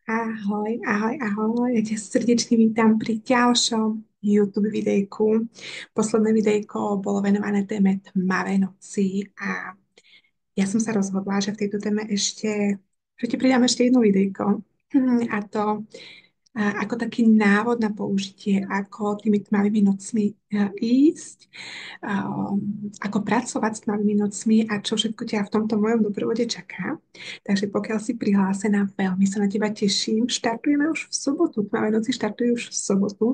Ahoj, ahoj, ahoj. Ja ťa srdečne vítam pri ďalšom YouTube videjku. Posledné videjko bolo venované téme tmavé noci a ja som sa rozhodla, že v tejto téme že ti pridám ešte jedno videjko. A to ako taký návod na použitie, ako tými tmavými nocmi ísť, ako pracovať s tmavými nocmi a čo všetko ťa v tomto mojom doprovode čaká. Takže pokiaľ si prihlásená, veľmi sa na teba teším. Štartujeme už v sobotu. Tmavé noci štartujú už v sobotu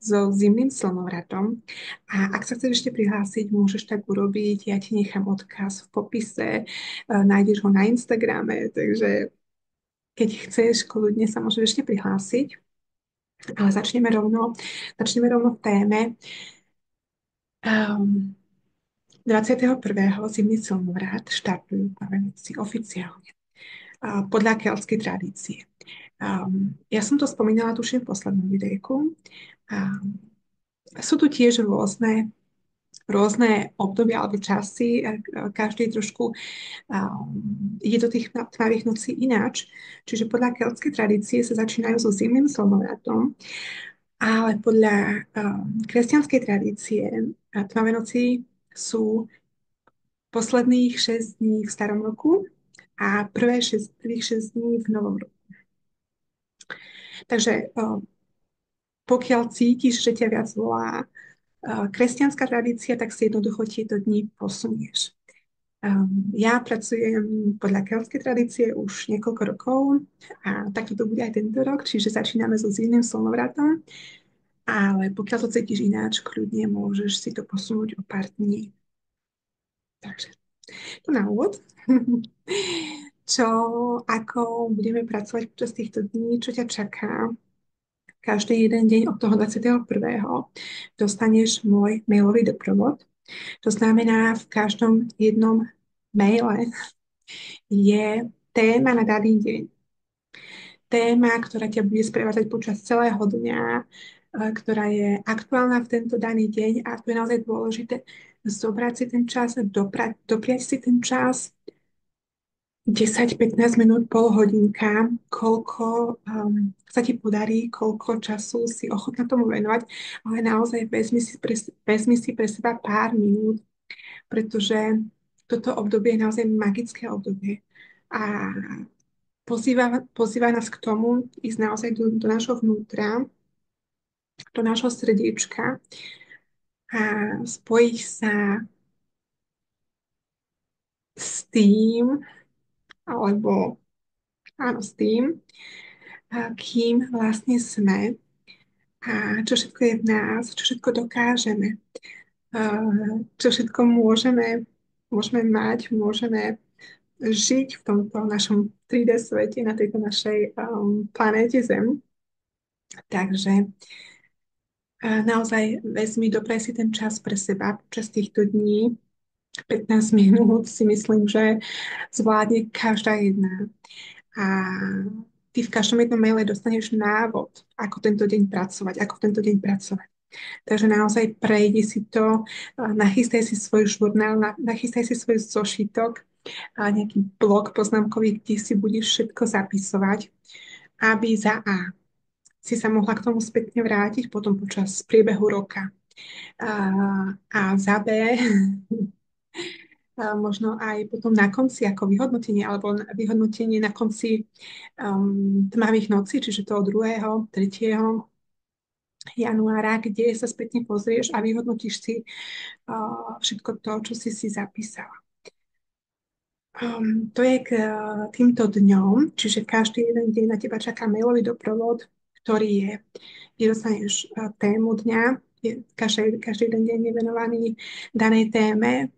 so zimným slnovratom. A ak sa chceš ešte prihlásiť, môžeš tak urobiť. Ja ti nechám odkaz v popise, nájdeš ho na Instagrame, takže keď chceš, kľudne sa môžeš ešte prihlásiť. Ale začneme rovno v téme. 21. zimný slnovrat štartujú práve noci oficiálne podľa keľtskej tradície. Ja som to spomínala tuším v poslednom videjku. Sú tu tiež rôzne obdobia alebo časy, každý trošku ide do tých tmavých nocí ináč. Čiže podľa keľtskej tradície sa začínajú so zimným slnovratom, ale podľa kresťanskej tradície tmavé noci sú posledných 6 dní v starom roku a prvých 6 dní v novom roku. Takže pokiaľ cítiš, že ťa viac volá kresťanská tradícia, tak si jednoducho tieto dni posunieš. Ja pracujem podľa keľtskej tradície už niekoľko rokov a takto to bude aj tento rok, čiže začíname so zimným slnovratom, ale pokiaľ to cítiš ináč, kľudne môžeš si to posunúť o pár dní. Takže to na úvod. Čo, ako budeme pracovať počas týchto dní, čo ťa čaká. Každý jeden deň od toho 21. dostaneš môj mailový doprovod. To znamená, v každom jednom maile je téma na daný deň. Téma, ktorá ťa bude sprevádzať počas celého dňa, ktorá je aktuálna v tento daný deň a to je naozaj dôležité zobrať si ten čas, dopriať si ten čas, 10-15 minút, pol hodinka, koľko sa ti podarí, koľko času si ochotná tomu venovať, ale naozaj vezmi si pre seba pár minút, pretože toto obdobie je naozaj magické obdobie a pozýva nás k tomu ísť naozaj do nášho vnútra, do nášho srdiečka a spojiť sa s tým, alebo áno, s tým, kým vlastne sme a čo všetko je v nás, čo všetko dokážeme, čo všetko môžeme mať, môžeme žiť v tomto našom 3D svete, na tejto našej planéte Zem. Takže naozaj dopraj si ten čas pre seba počas týchto dní. 15 minút si myslím, že zvládne každá jedna. A ty v každom jednom maile dostaneš návod, ako tento deň pracovať, ako v tento deň pracovať. Takže naozaj prejdi si to, nachystaj si svoj žurnál, nachystaj si svoj zošitok, nejaký blok poznámkový, kde si budeš všetko zapisovať, aby za A si sa mohla k tomu spätne vrátiť potom počas priebehu roka. A za B možno aj potom na konci ako vyhodnotenie alebo vyhodnotenie na konci tmavých nocí, čiže toho 2., 3. januára, kde sa spätne pozrieš a vyhodnotíš si všetko to, čo si zapísala. To je k týmto dňom, čiže každý jeden deň na teba čaká mailový doprovod, ktorý je, kde dostaneš tému dňa, každý jeden deň je venovaný danej téme.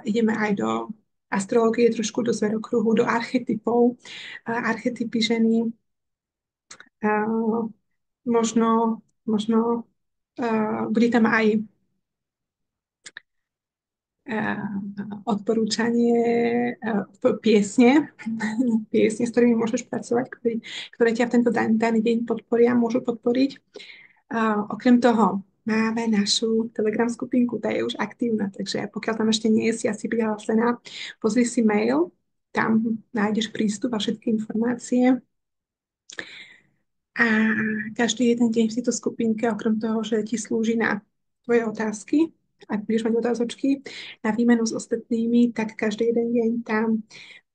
Ideme aj do astrológie, trošku do zverokruhu, do archetypov, archetypy ženy, možno bude tam aj odporúčanie piesne, s ktorými môžeš pracovať, ktoré ťa v tento daný deň podporia, môžu podporiť. Okrem toho máme našu Telegram skupinku, tá je už aktívna, takže pokiaľ tam ešte nie si asi prihlásená, pozri si mail, tam nájdeš prístup a všetky informácie. A každý jeden deň v tejto skupinke, okrem toho, že ti slúži na tvoje otázky, ak budeš mať otázočky, na výmenu s ostatnými, tak každý jeden deň tam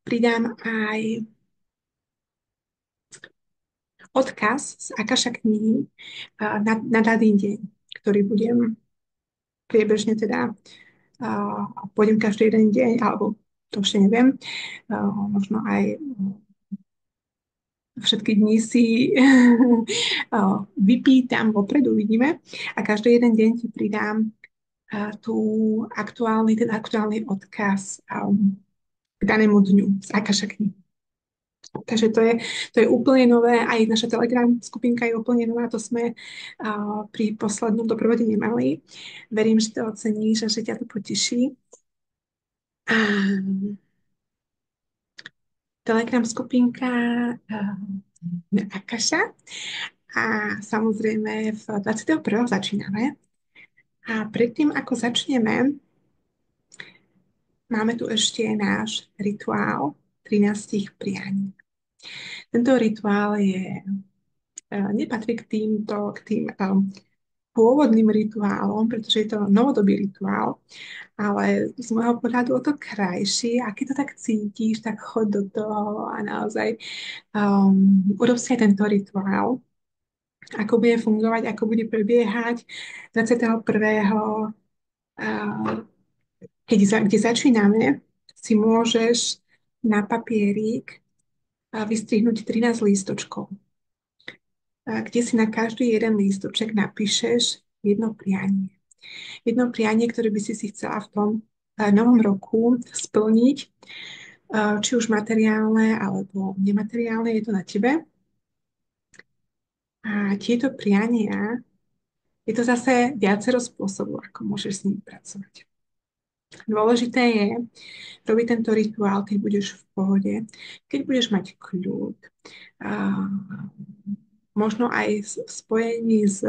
pridám aj odkaz z Akaša knihy na daný deň, ktorý budem priebežne teda pôjdem každý jeden deň, alebo to ešte neviem, možno aj všetky dni si vypýtam vopred, uvidíme. A každý jeden deň ti pridám tú ten aktuálny odkaz k danému dňu z Akaša knihy. Takže to je úplne nové, aj naša Telegram skupinka je úplne nová, to sme pri poslednom doprovode nemali. Verím, že to oceníš a že ťa to poteší. A Telegram skupinka Akaša a samozrejme v 21. začíname. A predtým, ako začneme, máme tu ešte náš rituál 13 prianí. Tento rituál nepatrí k tým pôvodným rituálom, pretože je to novodobý rituál, ale z môjho pohľadu o to krajší. A keď to tak cítiš, tak choď do toho a naozaj urob si aj tento rituál, ako bude fungovať, ako bude prebiehať 21. Kde začíname, si môžeš na papierik vystrihnúť 13 lístočkov, kde si na každý jeden lístoček napíšeš jedno prianie. Jedno prianie, ktoré by si chcela v tom novom roku splniť, či už materiálne alebo nemateriálne, je to na tebe. A tieto priania, je to zase viacero spôsobov, ako môžeš s nimi pracovať. Dôležité je robiť tento rituál, keď budeš v pohode, keď budeš mať kľud, možno aj v spojení s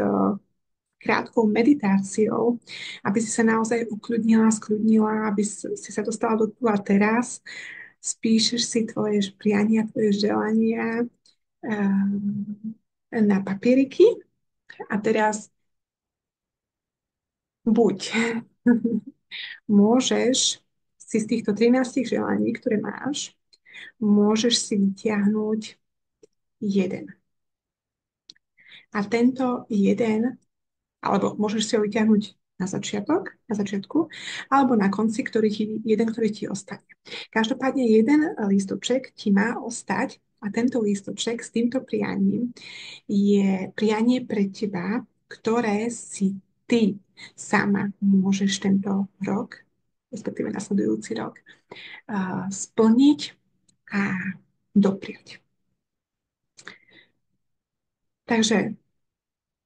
krátkou meditáciou, aby si sa naozaj ukľudnila, skľudnila, aby si sa dostala do tu a teraz. Spíšeš si tvoje priania, tvoje želania na papieriky a teraz buď môžeš si z týchto 13 želaní, ktoré máš, môžeš si vytiahnuť jeden. A tento jeden, alebo môžeš si ho vytiahnuť na začiatku, alebo na konci, ktorý ti ostane. Každopádne jeden lístoček ti má ostať a tento lístoček s týmto prianím je prianie pre teba, ktoré si ty sama môžeš tento rok, respektíve nasledujúci rok, splniť a dopriať. Takže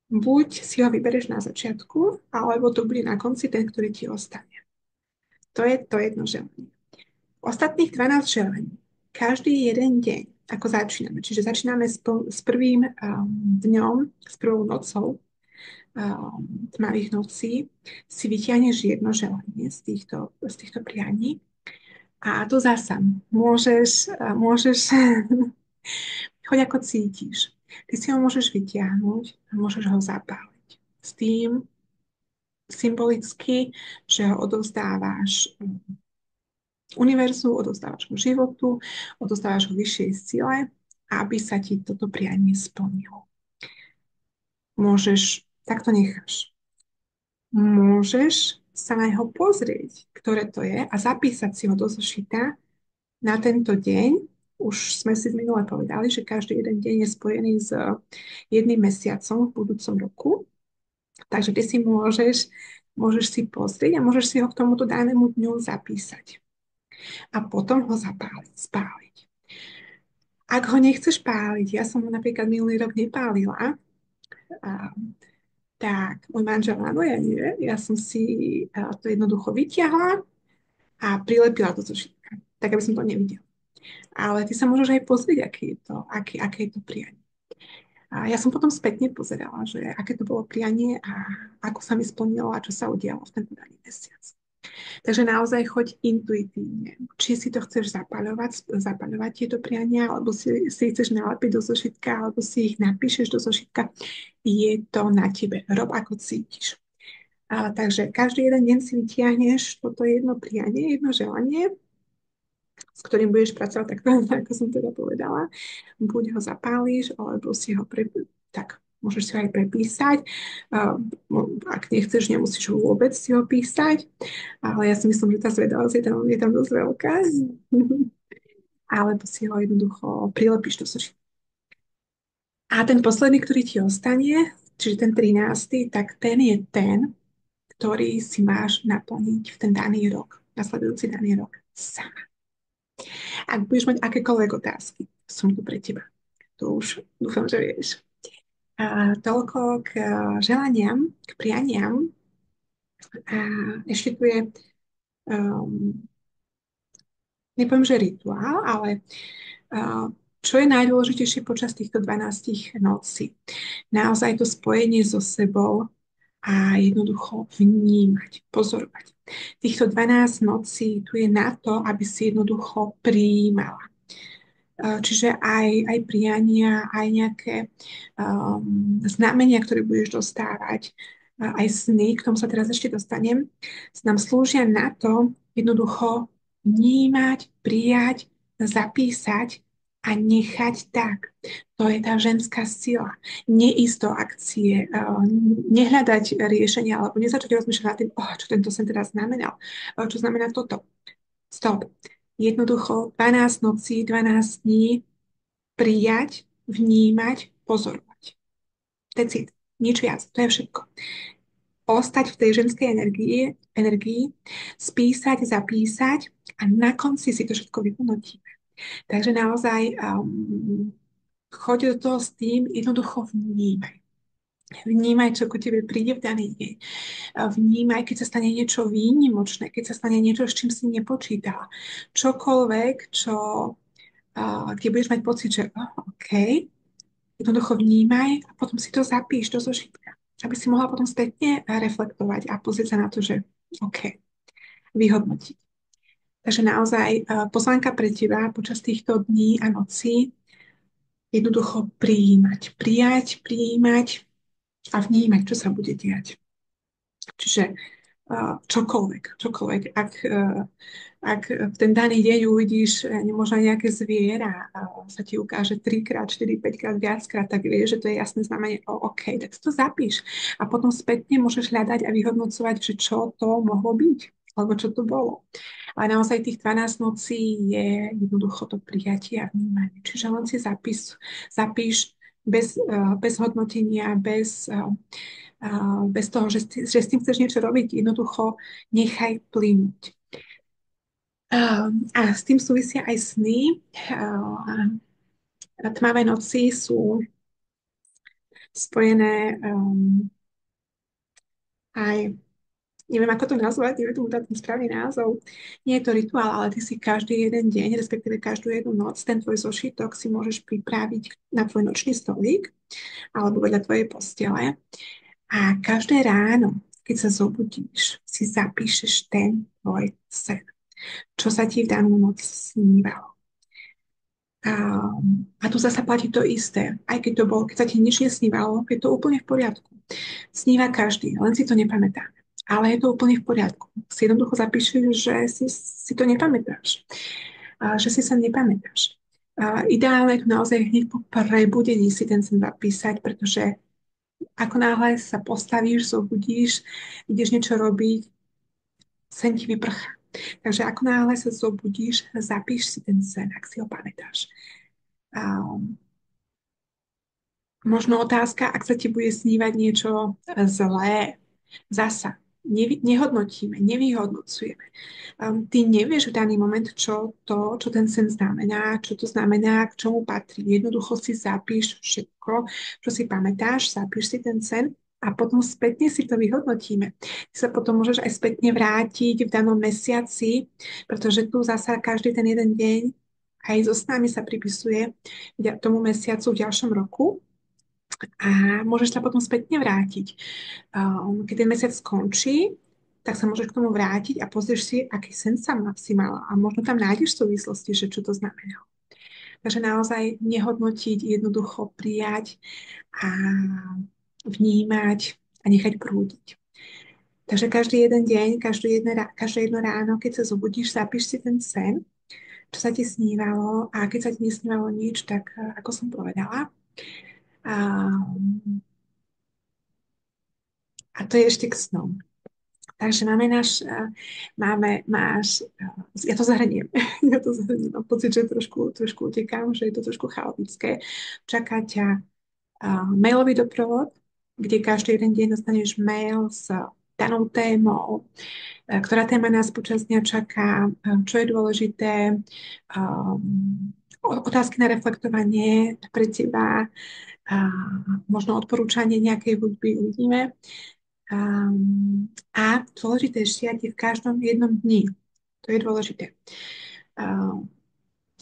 buď si ho vybereš na začiatku, alebo to bude na konci ten, ktorý ti ostane. To je to jedno želanie. Ostatných 12 želaní, každý jeden deň, ako začíname. Čiže začíname s prvým dňom, s prvou nocou tmavých nocí, si vyťahneš jedno želanie z týchto prianí. A to zasa môžeš choď ako cítiš. Ty si ho môžeš vytiahnuť a môžeš ho zapáliť. S tým symbolicky, že ho odovzdávaš univerzu, odovzdávaš mu životu, odovzdávaš ho vyššej sile, aby sa ti toto prianie splnilo. Tak to necháš. Môžeš sa na neho pozrieť, ktoré to je a zapísať si ho do zošita na tento deň. Už sme si minule povedali, že každý jeden deň je spojený s jedným mesiacom v budúcom roku. Takže ty si môžeš si pozrieť a môžeš si ho k tomuto danému dňu zapísať. A potom ho spáliť. Ak ho nechceš páliť, ja som ho napríklad minulý rok nepálila, tak môj manžel áno, ja nie. Ja som si to jednoducho vyťahla a prilepila to zošitka, tak aby som to nevidela. Ale ty sa môžeš aj pozrieť, aké je to prianie. A ja som potom spätne pozerala, že aké to bolo prianie a ako sa mi splnilo a čo sa udialo v ten daný mesiac. Takže naozaj choď intuitívne. Či si to chceš zapaľovať tieto priania, alebo si chceš nalepiť do zošitka, alebo si ich napíšeš do zošitka. Je to na tebe. Rob, ako cítiš. Takže každý jeden deň si vytiahneš toto jedno prianie, jedno želanie, s ktorým budeš pracovať takto, ako som teda povedala. Buď ho zapálíš, alebo si ho tak môžeš si ho aj prepísať. Ak nechceš, nemusíš ho vôbec si ho písať, ale ja si myslím, že tá zvedavosť je tam dosť veľká. Alebo si ho jednoducho prilepíš do sošity. A ten posledný, ktorý ti ostane, čiže ten 13., tak ten je ten, ktorý si máš naplniť v ten daný rok, nasledujúci daný rok sama. Ak budeš mať akékoľvek otázky, som tu pre teba. To už dúfam, že vieš. Toľko k želaniam, k prianiam. A ešte tu je, um, nepoviem, že rituál, ale čo je najdôležitejšie počas týchto 12 nocí? Naozaj to spojenie so sebou a jednoducho vnímať, pozorovať. Týchto 12 nocí tu je na to, aby si jednoducho prijímala. Čiže aj priania, aj nejaké znamenia, ktoré budeš dostávať, aj sny, k tomu sa teraz ešte dostanem, nám slúžia na to jednoducho vnímať, prijať, zapísať a nechať tak. To je tá ženská sila. Neísť do akcie, nehľadať riešenia alebo nezačať rozmýšľať nad tým, čo tento sen teraz znamenal, čo znamená toto. Stop. Jednoducho 12 nocí, 12 dní prijať, vnímať, pozorovať. Decid, nič viac, to je všetko. Ostať v tej ženskej energii, spísať, zapísať a na konci si to všetko vyhodnotíme. Takže naozaj choď do toho s tým, jednoducho vnímaj. Vnímaj, čo ku tebe príde v daný deň. Vnímaj, keď sa stane niečo výnimočné, keď sa stane niečo, s čím si nepočítala. Čokoľvek, kde budeš mať pocit, že OK, jednoducho vnímaj a potom si to zapíš do zošitka, aby si mohla potom spätne reflektovať a pozrieť sa na to, že OK, vyhodnotiť. Takže naozaj poslanka pre teba počas týchto dní a nocí jednoducho prijímať, prijať, prijímať a vnímať, čo sa bude diať. Čiže čokoľvek. Ak v ten daný deň uvidíš možno nejaké zviera a sa ti ukáže 3-krát, 4, 5-krát, viackrát, tak vieš, že to je jasné znamenie, OK, tak si to zapíš. A potom spätne môžeš hľadať a vyhodnocovať, že čo to mohlo byť, alebo čo to bolo. Ale naozaj tých 12 nocí je jednoducho to prijatie a vnímanie. Čiže len si zapíš bez hodnotenia, bez toho, že s tým chceš niečo robiť, jednoducho nechaj plynúť. A s tým súvisia aj sny. Tmavé noci sú spojené aj, neviem ako to nazvať, neviem tomu dať ten správny názov. Nie je to rituál, ale ty si každý jeden deň, respektíve každú jednu noc, ten tvoj zošitok si môžeš pripraviť na tvoj nočný stolík alebo vedľa tvojej postele. A každé ráno, keď sa zobudíš, si zapíšeš ten tvoj sen. Čo sa ti v danú noc snívalo. A tu zasa platí to isté. Aj keď sa ti nič nesnívalo, je to úplne v poriadku. Sníva každý, len si to nepamätá. Ale je to úplne v poriadku. Si jednoducho zapíšeš, že si to nepamätáš. Že si sa nepamätáš. Ideálne je to naozaj hneď po prebudení si ten sen zapísať, pretože ako náhle sa postavíš, zobudíš, ideš niečo robiť, sen ti vyprchá. Takže ako náhle sa zobudíš, zapíš si ten sen, ak si ho pamätáš. Možno otázka, ak sa ti bude snívať niečo zlé, zasa. Nehodnotíme, nevyhodnocujeme. Ty nevieš v daný moment, čo ten sen znamená, čo to znamená, k čomu patrí. Jednoducho si zapíš všetko, čo si pamätáš, zapíš si ten sen a potom spätne si to vyhodnotíme. Ty sa potom môžeš aj spätne vrátiť v danom mesiaci, pretože tu zasa každý ten jeden deň aj so snami sa pripisuje tomu mesiacu v ďalšom roku a môžeš sa potom spätne vrátiť. Keď ten mesiac skončí, tak sa môžeš k tomu vrátiť a pozrieš si, aký sen si mala. A možno tam nájdeš súvislosti, že čo to znamená. Takže naozaj nehodnotiť, jednoducho prijať a vnímať a nechať prúdiť. Takže každý jeden deň, každé jedno ráno, keď sa zobudíš, zapíš si ten sen, čo sa ti snívalo a keď sa ti nesnívalo nič, tak ako som povedala. A, a to je ešte k snom. Takže ja to zahrniem, ja to zahrniem, mám pocit, že trošku utekám, že je to trošku chaotické. Čaká ťa mailový doprovod, kde každý jeden deň dostaneš mail s danou témou, ktorá téma nás počas dňa čaká, čo je dôležité, otázky na reflektovanie pre teba, možno odporúčanie nejakej hudby, uvidíme. A dôležité ešte je v každom jednom dni. To je dôležité.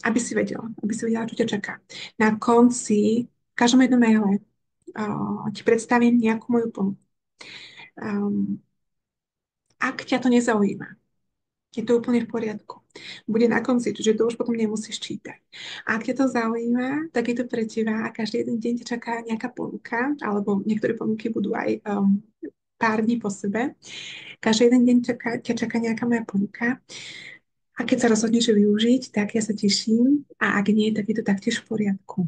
Aby si vedela, čo ťa čaká. Na konci, v každom jednom maile, ti predstavím nejakú moju ponuku. Ak ťa to nezaujíma, je to úplne v poriadku. Bude na konci, čiže to už potom nemusíš čítať. A ak ťa to zaujíma, tak je to pre teba a každý jeden deň ťa čaká nejaká ponuka, alebo niektoré ponuky budú aj pár dní po sebe. Každý jeden deň ťa čaká nejaká moja ponuka. A keď sa rozhodneš ju využiť, tak ja sa teším. A ak nie, tak je to taktiež v poriadku.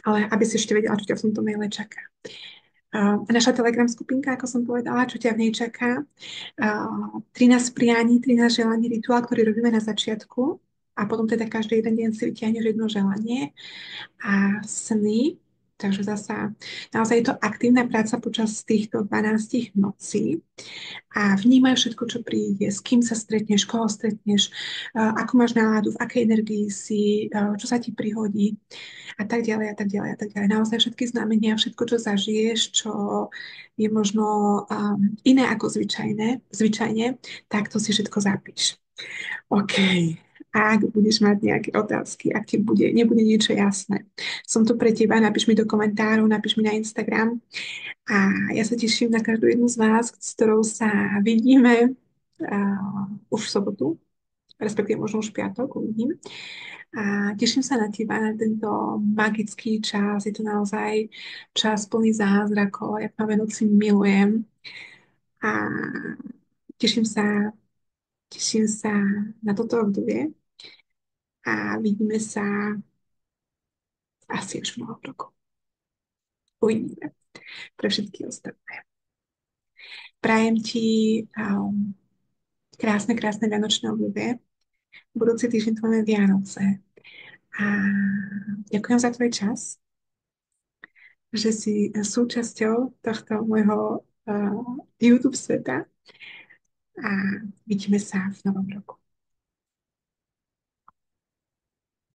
Ale aby si ešte vedela, čo ťa v tomto maile čaká. Naša Telegram skupinka, ako som povedala, čo ťa v nej čaká. 13 prianí, 13 želaní rituál, ktorý robíme na začiatku. A potom teda každý jeden deň si vyťahneš jedno želanie a sny. Takže zasa naozaj je to aktívna práca počas týchto 12 nocí a vnímaj všetko, čo príde, s kým sa stretneš, koho stretneš, ako máš náladu, v akej energii si, čo sa ti prihodí a tak ďalej a tak ďalej a tak ďalej. Naozaj všetky znamenia, všetko, čo zažiješ, čo je možno iné ako zvyčajne, tak to si všetko zapíš. OK. Ak budeš mať nejaké otázky, ak ti nebude niečo jasné, som tu pre teba, napíš mi do komentárov, napíš mi na Instagram a ja sa teším na každú jednu z vás, s ktorou sa vidíme už v sobotu, respektíve možno už v piatok, uvidím. A teším sa na teba, na tento magický čas. Je to naozaj čas plný zázrakov. Ja práve noci milujem. A teším sa, teším sa na toto obdobie a vidíme sa asi už v novom roku. Uvidíme pre všetky ostatné. Prajem ti krásne, krásne vianočné obdobie. Budúci týždeň to máme Vianoce. A ďakujem za tvoj čas, že si súčasťou tohto môjho YouTube sveta a vidíme sa v novom roku.